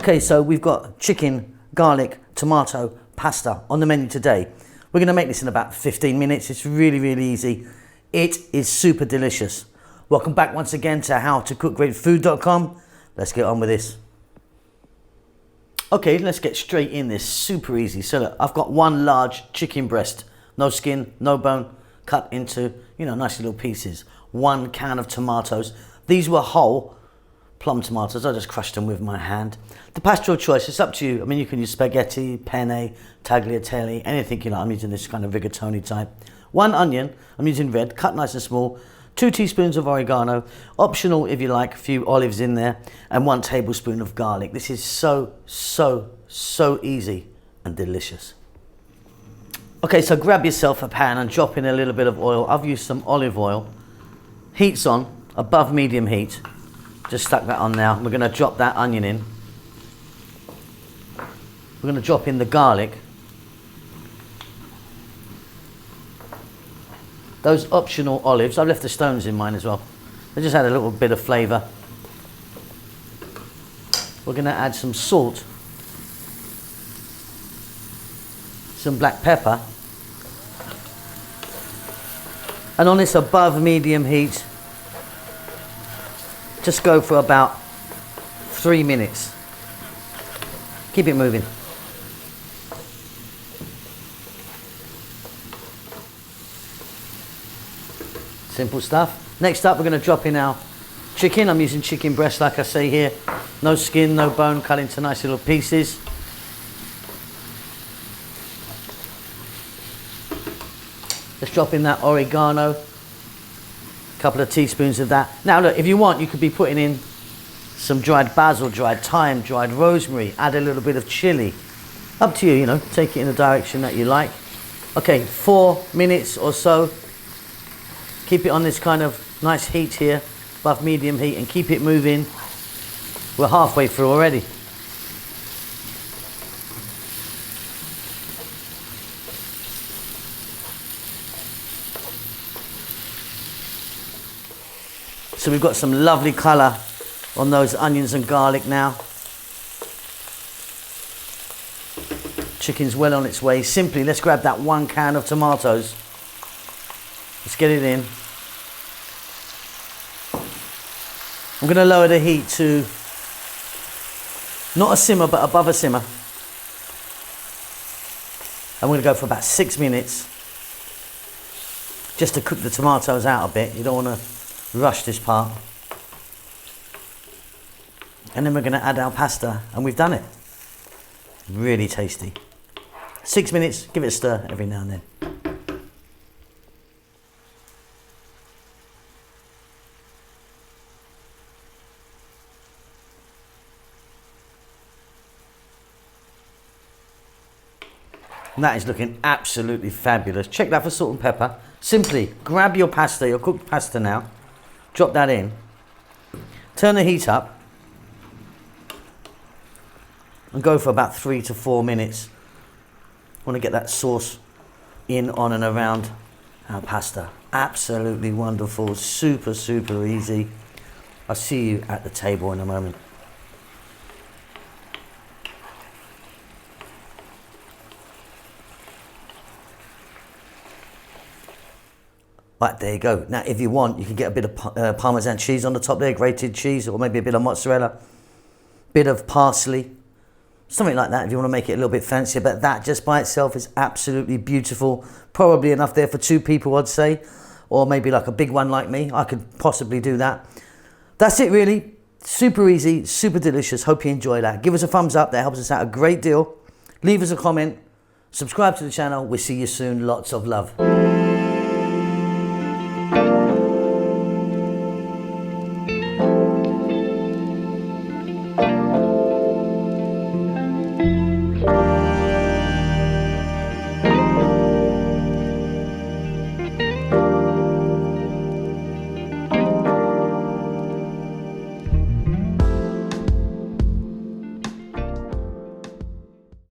Okay, so we've got chicken, garlic, tomato, pasta on the menu today. We're going to make this in about 15 minutes. It's really, really easy. It is super delicious. Welcome back once again to howtocookgreatfood.com. Let's get on with this. Okay, let's get straight in this. Super easy. So look, I've got one large chicken breast, no skin, no bone, cut into, nice little pieces. 1 can of tomatoes. These were whole plum tomatoes. I just crushed them with my hand. The pasta of choice, it's up to you. I mean, you can use spaghetti, penne, tagliatelle, anything you like. I'm using this kind of rigatoni type. 1 onion, I'm using red, cut nice and small. 2 teaspoons of oregano, optional if you like, a few olives in there, and 1 tablespoon of garlic. This is so easy and delicious. Okay, so grab yourself a pan and drop in a little bit of oil. I've used some olive oil. Heat's on, above medium heat. Just stuck that on now. We're gonna drop that onion in. We're gonna drop in the garlic. Those optional olives, I've left the stones in mine as well. They just add a little bit of flavour. We're going to add some salt, some black pepper, and on this above medium heat, just go for about 3 minutes. Keep it moving. Simple stuff. Next up, we're going to drop in our chicken. I'm using chicken breast, like I say here. No skin, no bone, cut into nice little pieces. Let's drop in that oregano. A couple of teaspoons of that. Now look, if you want, you could be putting in some dried basil, dried thyme, dried rosemary. Add a little bit of chili. Up to you, take it in the direction that you like. Okay, 4 minutes or so. Keep it on this kind of nice heat here, above medium heat, and keep it moving. We're halfway through already. So we've got some lovely colour on those onions and garlic now. Chicken's well on its way. Simply, let's grab that 1 can of tomatoes. Let's get it in. I'm going to lower the heat to not a simmer, but above a simmer. I'm going to go for about 6 minutes just to cook the tomatoes out a bit. You don't want to rush this part. And then we're going to add our pasta, and we've done it. Really tasty. 6 minutes, give it a stir every now and then. And that is looking absolutely fabulous. Check that for salt and pepper. Simply grab your pasta, your cooked pasta now. Drop that in. Turn the heat up. And go for about 3 to 4 minutes. Want to get that sauce in, on and around our pasta. Absolutely wonderful. Super easy. I'll see you at the table in a moment. Right, there you go. Now, if you want, you can get a bit of Parmesan cheese on the top there, grated cheese, or maybe a bit of mozzarella, bit of parsley, something like that if you want to make it a little bit fancier. But that just by itself is absolutely beautiful. Probably enough there for 2 people, I'd say, or maybe like a big one like me. I could possibly do that. That's it, really. Super easy, super delicious. Hope you enjoy that. Give us a thumbs up. That helps us out a great deal. Leave us a comment. Subscribe to the channel. We'll see you soon. Lots of love.